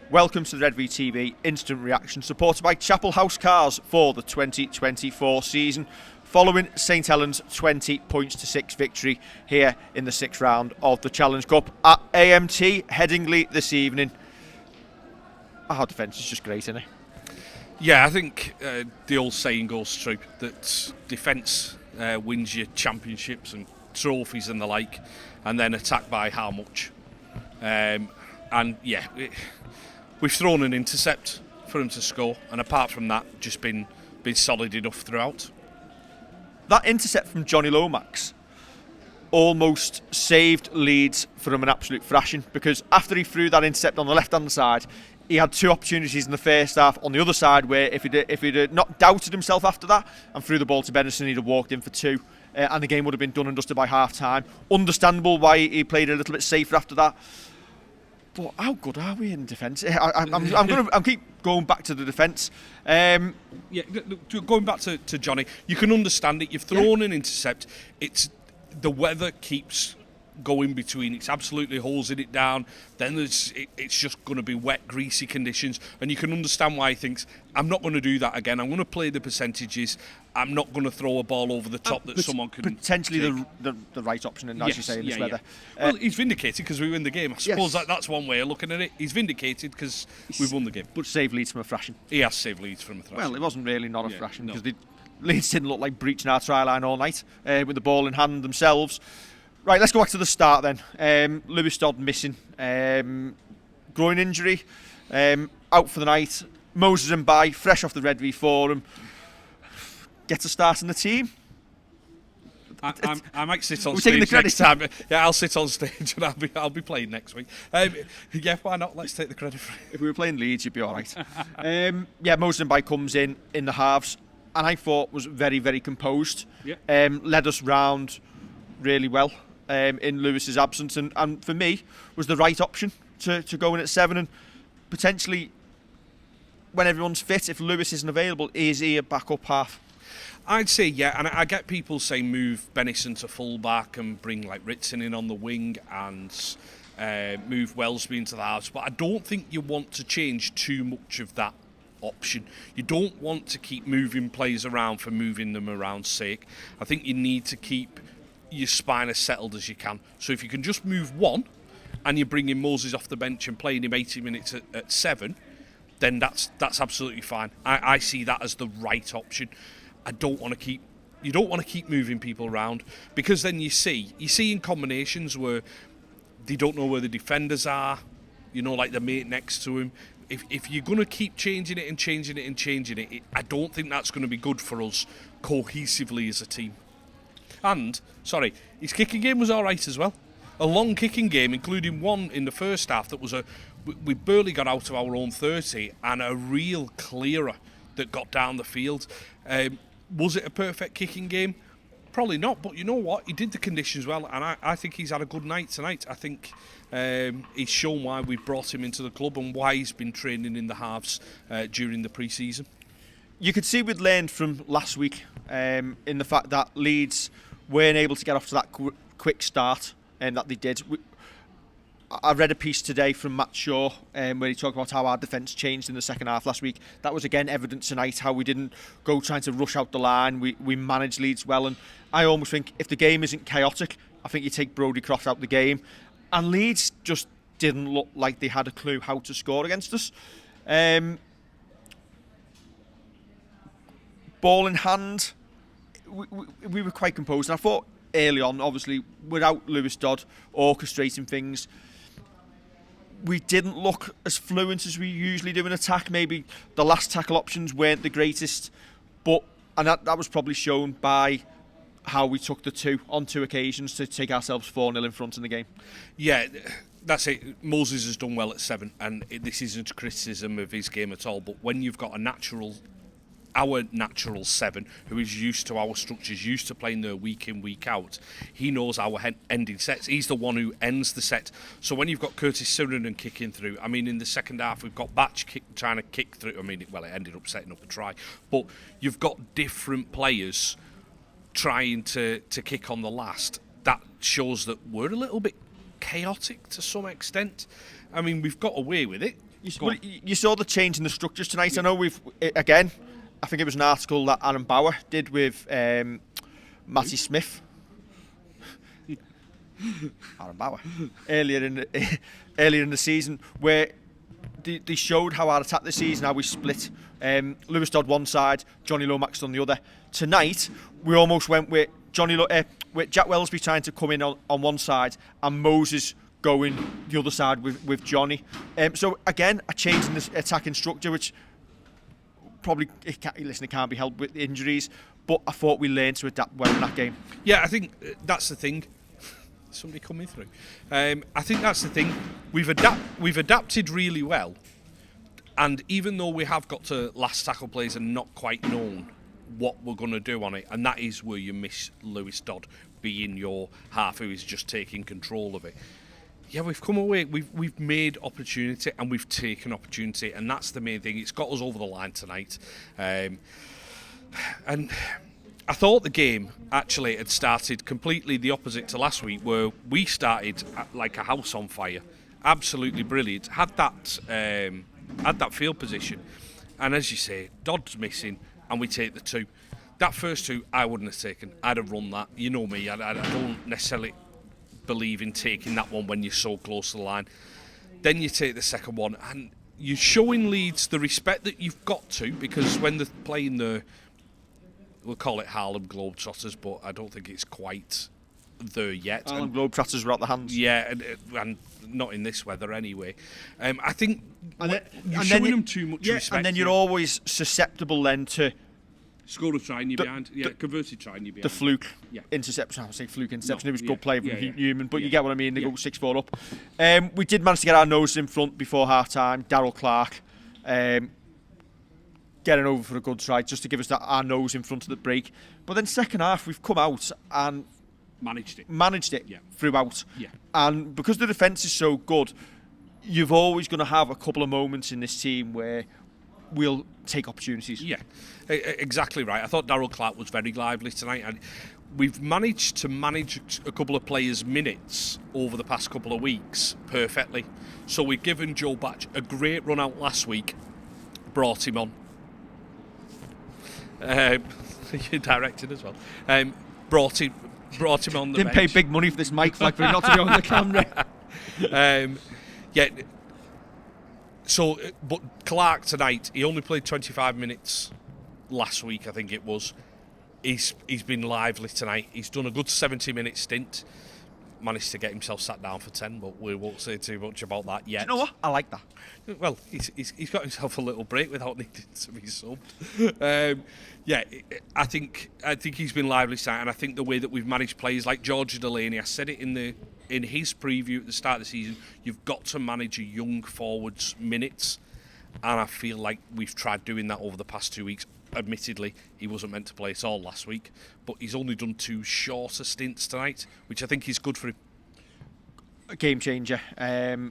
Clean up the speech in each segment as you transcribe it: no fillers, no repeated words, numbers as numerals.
Welcome to the Redvee TV Instant Reaction, supported by Chapel House Cars for the 2024 season, following St Helens' 20-6 victory here in the 6th round of the Challenge Cup at AMT Headingley this evening. Our defence is just great, isn't it? Yeah, I think the old saying goes true, that defence wins you championships and trophies and the like, and then attack by how much. We've thrown an intercept for him to score, and apart from that, just been solid enough throughout. That intercept from Johnny Lomax almost saved Leeds from an absolute thrashing, because after he threw that intercept on the left-hand side, he had two opportunities in the first half on the other side where if he'd not doubted himself after that and threw the ball to Benison, he'd have walked in for two, and the game would have been done and dusted by half-time. Understandable why he played a little bit safer after that. But how good are we in defence? I'm keep going back to the defence. Going back to Johnny, you can understand it. You've thrown an intercept. It's the weather keeps going between. It's absolutely hosing it down. Then it's just going to be wet, greasy conditions, and you can understand why he thinks, I'm not going to do that again. I'm going to play the percentages. I'm not going to throw a ball over the top that someone can potentially the right option, and as you say, in this weather. Well, he's vindicated because we win the game. I suppose that's one way of looking at it. He's vindicated because we've won the game. But saved Leeds from a thrashing. He has saved Leeds from a thrashing. Well, it wasn't really not a thrashing, because Leeds didn't look like breaching our try line all night with the ball in hand themselves. Right, let's go back to the start then. Lewis Dodd missing. Groin injury. Out for the night. Moses Mbye, fresh off the Redvee forum, gets a start in the team. I might sit on stage next time. Yeah, I'll sit on stage and I'll be playing next week. Yeah, why not? Let's take the credit for it. If we were playing Leeds, you'd be all right. Moses Mbye comes in the halves, and I thought was very, very composed. Yeah. Led us round really well in Lewis's absence, and for me was the right option to go in at 7, and potentially when everyone's fit, if Lewis isn't available, is he a backup half? I'd say yeah, and I get people saying move Benison to full back and bring like Ritson in on the wing and move Wellesby into the halves, but I don't think you want to change too much of that option. You don't want to keep moving players around for moving them around's sake. I think you need to keep your spine as settled as you can. So if you can just move one and you're bringing Moses off the bench and playing him 80 minutes at 7, then that's absolutely fine. I see that as the right option. You don't want to keep moving people around, because then you see in combinations where they don't know where the defenders are, like the mate next to him. If you're going to keep changing it, I don't think that's going to be good for us cohesively as a team. And, his kicking game was all right as well. A long kicking game, including one in the first half that was we barely got out of our own 30, and a real clearer that got down the field. Was it a perfect kicking game? Probably not, but you know what? He did the conditions well, and I think he's had a good night tonight. I think he's shown why we brought him into the club and why he's been training in the halves during the pre-season. You could see we'd learned from last week in the fact that Leeds weren't able to get off to that quick start that they did. I read a piece today from Matt Shaw where he talked about how our defence changed in the second half last week. That was again evident tonight, how we didn't go trying to rush out the line. We managed Leeds well, and I almost think if the game isn't chaotic, I think you take Brodie Croft out the game. And Leeds just didn't look like they had a clue how to score against us. Ball in hand, we were quite composed, and I thought early on, obviously without Lewis Dodd orchestrating things, we didn't look as fluent as we usually do in attack. Maybe the last tackle options weren't the greatest, and that was probably shown by how we took the two on two occasions to take ourselves 4-0 in front in the game. Yeah, that's it. Moses has done well at 7, and this isn't a criticism of his game at all, but when you've got our natural 7, who is used to our structures, used to playing there week in, week out, he knows our ending sets. He's the one who ends the set. So when you've got Curtis Sirenen kicking through, in the second half we've got Batch trying to kick through. It ended up setting up a try. But you've got different players trying to kick on the last. That shows that we're a little bit chaotic to some extent. I mean, we've got away with it. You saw the change in the structures tonight. Yeah. I know again, I think it was an article that Mbye did with Matty Smith. Mbye. earlier in the season, where they showed how our attack this season, how we split. Lewis Dodd one side, Johnny Lomax on the other. Tonight, we almost went with with Jack Wellesby trying to come in on one side and Moses going the other side with Johnny. So again, a change in the attacking structure, which probably it can't be helped with injuries. But I thought we learned to adapt well in that game. Yeah, I think that's the thing. Somebody coming through. I think that's the thing. We've adapted really well, and even though we have got to last tackle plays and not quite known what we're going to do on it, and that is where you miss Lewis Dodd being your half who is just taking control of it. Yeah, we've come away. We've made opportunity and we've taken opportunity, and that's the main thing. It's got us over the line tonight, and I thought the game actually had started completely the opposite to last week, where we started like a house on fire. Absolutely brilliant. Had that field position, and as you say, Dodd's missing, and we take the 2. That first 2, I wouldn't have taken. I'd have run that. You know me. I don't necessarily believe in taking that one when you're so close to the line. Then you take the second one, and you're showing Leeds the respect that you've got to, because when they're playing we'll call it Harlem Globetrotters, but I don't think it's quite there yet. Harlem Globetrotters were out the hands. Yeah, and not in this weather anyway. I think you're showing them too much respect. And then you're always susceptible then to score a try and you're behind. Yeah, converted try and you're behind. The fluke interception. I would say fluke interception. It was good play from Newman, but you get what I mean. They go 6-4 up. We did manage to get our noses in front before half time. Darryl Clark getting over for a good try just to give us our nose in front of the break. But then second half, we've come out and managed it throughout. Yeah. And because the defence is so good, you've always going to have a couple of moments in this team where we'll take opportunities. Yeah, exactly right. I thought Darryl Clark was very lively tonight, and we've managed to manage a couple of players' minutes over the past couple of weeks perfectly. So we've given Joe Batch a great run out last week, brought him on. You directed as well. Brought him on the Didn't bench. pay big money for this mic flag for him not to be on the camera. Yeah. So, but Clark tonight, he only played 25 minutes last week, I think it was. He's been lively tonight. He's done a good 70-minute stint. Managed to get himself sat down for 10, but we won't say too much about that yet. Do you know what? I like that. Well, he's got himself a little break without needing to be subbed. Yeah, I think he's been lively tonight, and I think the way that we've managed players like George Delaney, I said it in his preview at the start of the season, you've got to manage a young forward's minutes, and I feel like we've tried doing that over the past 2 weeks. Admittedly, he wasn't meant to play at all last week, but he's only done 2 shorter stints tonight, which I think is good for him. A game changer.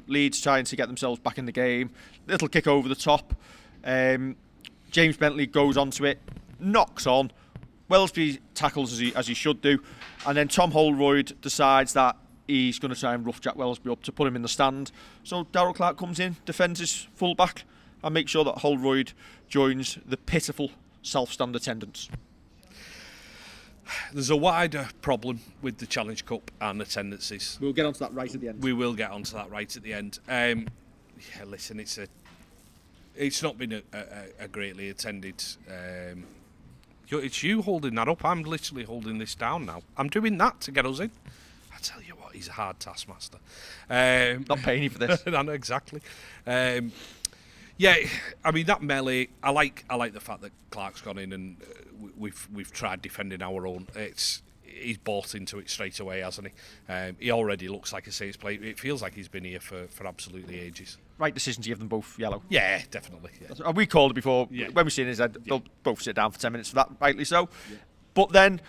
Leeds trying to get themselves back in the game. Little kick over the top. James Bentley goes onto it, knocks on. Wellesby tackles as he should do, and then Tom Holroyd decides that he's going to try and rough Jack Wellesby up to put him in the stand. So Darryl Clark comes in, defends his full-back, and makes sure that Holroyd joins the pitiful self-stand attendance. There's a wider problem with the Challenge Cup and attendances. We'll get onto that right at the end. We will get onto that right at the end. Yeah, listen, it's not been a greatly attended. It's you holding that up. I'm literally holding this down now. I'm doing that to get us in. I tell you what, he's a hard taskmaster. Not paying you for this. I know, exactly. Yeah, I mean that melee. I like the fact that Clark's gone in and we've tried defending our own. He's bought into it straight away, hasn't he? He already looks like a safe player. It feels like he's been here for absolutely ages. Right decision to give them both yellow. Yeah, definitely. Yeah. We called it before. Yeah. When we seen his head, they'll both sit down for 10 minutes for that, rightly so. Yeah. But then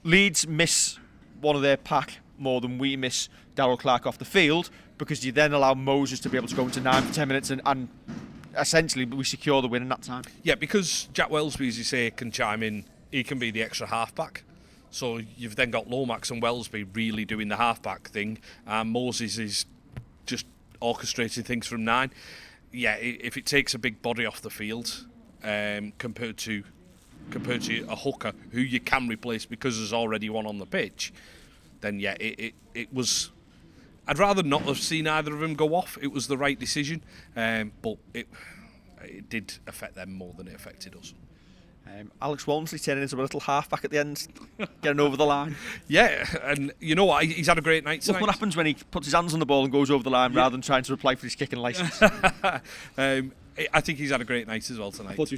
Leeds miss one of their pack more than we miss Darryl Clark off the field, because you then allow Moses to be able to go into 9 for 10 minutes and essentially we secure the win in that time. Yeah, because Jack Wellesby, as you say, can chime in. He can be the extra halfback. So you've then got Lomax and Wellesby really doing the half-back thing, and Moses is just orchestrating things from 9. Yeah, if it takes a big body off the field, compared to a hooker who you can replace because there's already one on the pitch, then yeah, it was. I'd rather not have seen either of them go off. It was the right decision, but it did affect them more than it affected us. Alex Walmsley turning into a little half-back at the end, getting over the line. Yeah, and you know what? He's had a great night tonight. Look what happens when he puts his hands on the ball and goes over the line rather than trying to apply for his kicking licence. I think he's had a great night as well tonight. I thought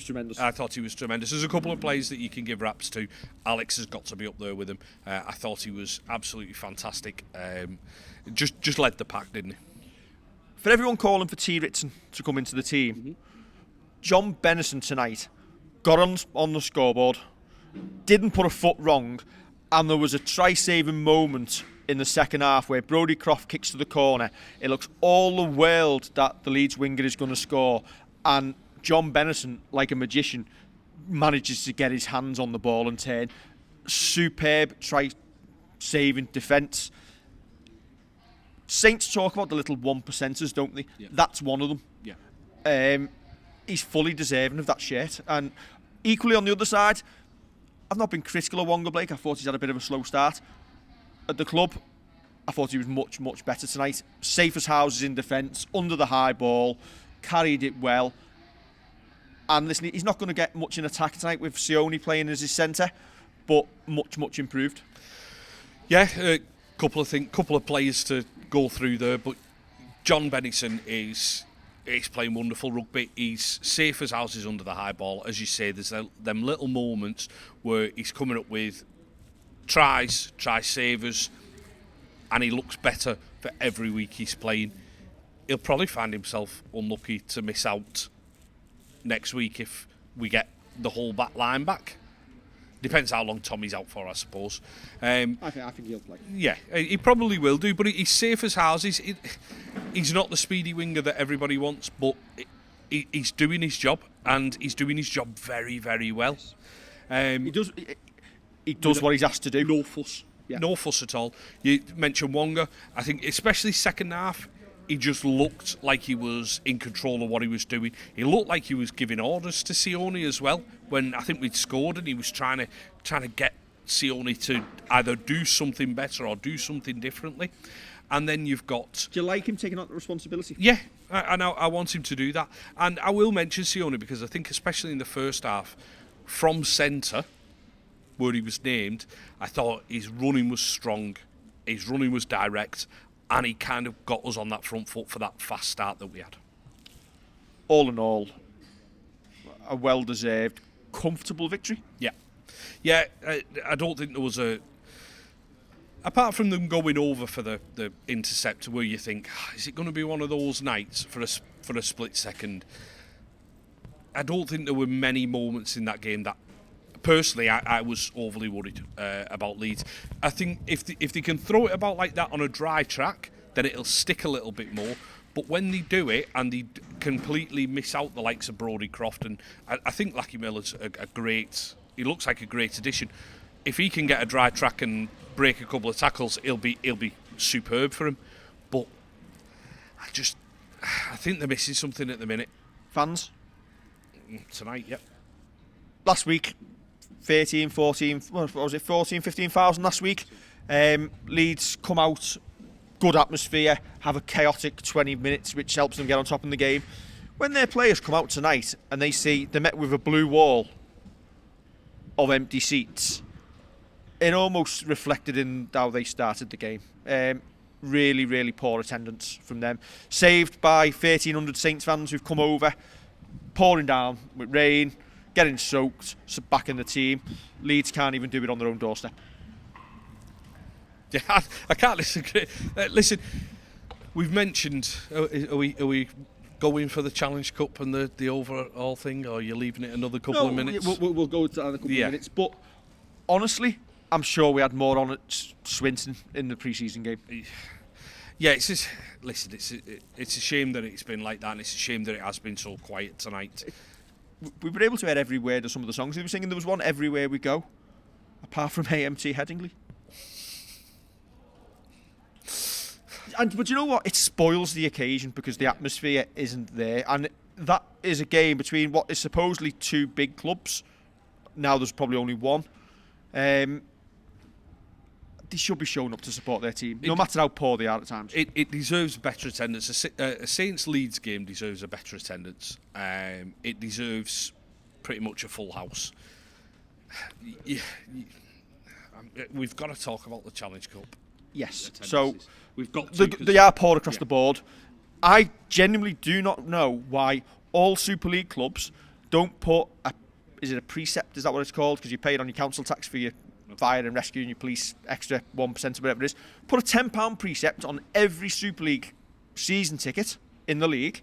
he was tremendous. There's a couple of plays that you can give raps to. Alex has got to be up there with him. I thought he was absolutely fantastic. Just led the pack, didn't he? For everyone calling for T. Ritson to come into the team, John Bennison tonight got on the scoreboard, didn't put a foot wrong, and there was a try-saving moment in the second half where Brodie Croft kicks to the corner. It looks all the world that the Leeds winger is going to score, and John Bennison, like a magician, manages to get his hands on the ball and turn. Superb try-saving defence. Saints talk about the little 1%ers, don't they? Yeah. That's one of them. Yeah. He's fully deserving of that shirt. And equally on the other side, I've not been critical of Wonga Blake. I thought he's had a bit of a slow start. At the club, I thought he was much, much better tonight. Safe as houses in defence, under the high ball, carried it well. And listen, he's not going to get much in attack tonight with Sione playing as his centre, but much, much improved. Yeah, couple of players to go through there, but John Bennison is playing wonderful rugby. He's safe as houses under the high ball. As you say, there's them little moments where he's coming up with try savers, and he looks better for every week he's playing. He'll probably find himself unlucky to miss out next week if we get the whole back line back. Depends how long Tommy's out for, I suppose. I think he'll play. Yeah, he probably will do, but he's safe as houses. He's not the speedy winger that everybody wants, but he's doing his job, and he's doing his job very, very well. He does what he's asked to do. No fuss. Yeah. No fuss at all. You mentioned Wonga. I think especially second half, he just looked like he was in control of what he was doing. He looked like he was giving orders to Sione as well. When I think we'd scored, and he was trying to get Sione to either do something better or do something differently. And then you've got. Do you like him taking on the responsibility? Yeah, I want him to do that. And I will mention Sione because I think especially in the first half, from centre, where he was named, I thought his running was strong, his running was direct, and he kind of got us on that front foot for that fast start that we had. All in all, a well-deserved, comfortable victory. Yeah, I don't think there was apart from them going over for the intercept, where you think, is it going to be one of those nights for a split second? I don't think there were many moments in that game that, personally, I was overly worried about Leeds. I think if they can throw it about like that on a dry track, then it'll stick a little bit more. But when they do it and they completely miss out the likes of Brodie Croft, and I think Lackey Miller's he looks like a great addition. If he can get a dry track and break a couple of tackles, he'll be superb for him. But I think they're missing something at the minute. Fans? Tonight, yep. Last week, 15,000 last week. Leeds come out, good atmosphere, have a chaotic 20 minutes, which helps them get on top in the game. When their players come out tonight and they're met with a blue wall of empty seats, it almost reflected in how they started the game. Really, really poor attendance from them. Saved by 1,300 Saints fans who've come over, pouring down with rain, getting soaked, back in the team. Leeds can't even do it on their own doorstep. Yeah, I can't disagree. Listen, we've mentioned, are we going for the Challenge Cup and the overall thing, or are you leaving it another couple of minutes? We'll go to another couple of minutes. But honestly, I'm sure we had more on at Swinton in the pre-season game. Yeah, it's just, listen, it's a shame that it's been like that, and it's a shame that it has been so quiet tonight. We were able to hear every word of some of the songs they were singing. There was one, Everywhere We Go. apart from AMT Headingley. But you know what? It spoils the occasion because the atmosphere isn't there. And that is a game between what is supposedly two big clubs. Now there's probably only one. They should be showing up to support their team, no matter how poor they are at times. It deserves better attendance. A Saints Leeds game deserves a better attendance. It deserves pretty much a full house. We've got to talk about the Challenge Cup. Yes. So we've got they are poor across the board. I genuinely do not know why all Super League clubs don't put is it a precept? Is that what it's called? Because you pay it on your council tax for your fire and rescue and your police extra 1% or whatever it is. Put a £10 precept on every Super League season ticket in the league.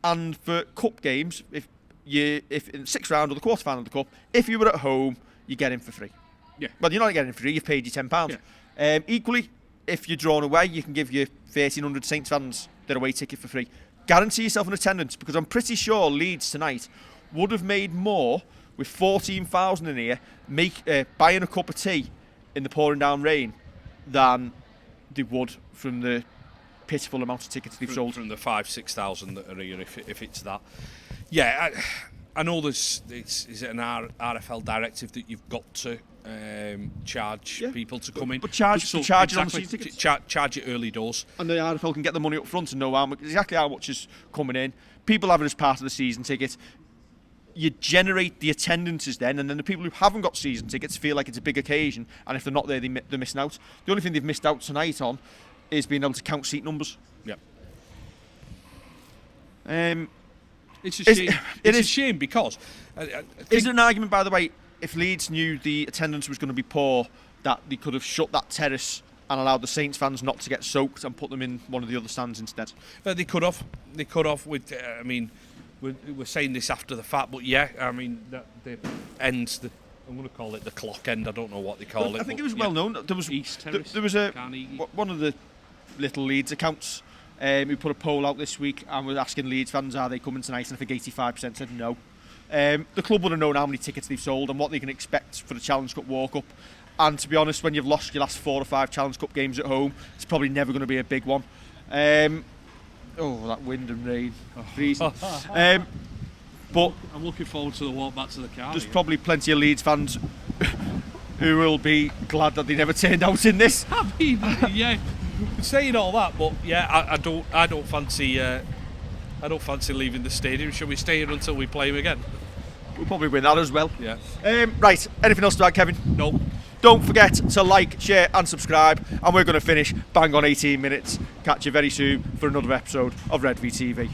And for cup games, if in the 6th round or the quarter final of the cup, if you were at home, you get in for free. Yeah. Well, you're not getting in for free. You've paid your £10. Yeah. Equally, if you're drawn away, you can give your 1,300 Saints fans their away ticket for free. Guarantee yourself an attendance, because I'm pretty sure Leeds tonight would have made more with 14,000 in here, buying a cup of tea in the pouring down rain, than they would from the pitiful amount of tickets they've sold. From the 5,000-6,000 that are here, if it's that. Yeah, I know is it an RFL directive that you've got to charge people to come in? But charge it on the season tickets. Charge it early doors. And the RFL can get the money up front and know exactly how much is coming in. People have it as part of the season ticket. You generate the attendances then, and then the people who haven't got season tickets feel like it's a big occasion, and if they're not there, they're missing out. The only thing they've missed out tonight on is being able to count seat numbers. Yep. It's a shame. It's a shame because... is there an argument, by the way, if Leeds knew the attendance was going to be poor, that they could have shut that terrace and allowed the Saints fans not to get soaked and put them in one of the other stands instead? They could have. With, we're saying this after the fact, but yeah, I mean, the ends, I'm going to call it the clock end. I don't know what they call it. I think it was well known. There was one of the little Leeds accounts who put a poll out this week and was asking Leeds fans, are they coming tonight? And I think 85% said no. The club would have known how many tickets they've sold and what they can expect for the Challenge Cup walk-up. And to be honest, when you've lost your last 4 or 5 Challenge Cup games at home, it's probably never going to be a big one. That wind and rain. Freezing. But I'm looking forward to the walk back to the car. There's probably plenty of Leeds fans who will be glad that they never turned out in this. I mean, yeah. Saying all that, but yeah, I don't fancy leaving the stadium. Shall we stay here until we play him again? We'll probably win that as well. Yeah. Right. Anything else to add, Kevin? No. Don't forget to like, share and subscribe, and we're going to finish bang on 18 minutes. Catch you very soon for another episode of Redvee TV.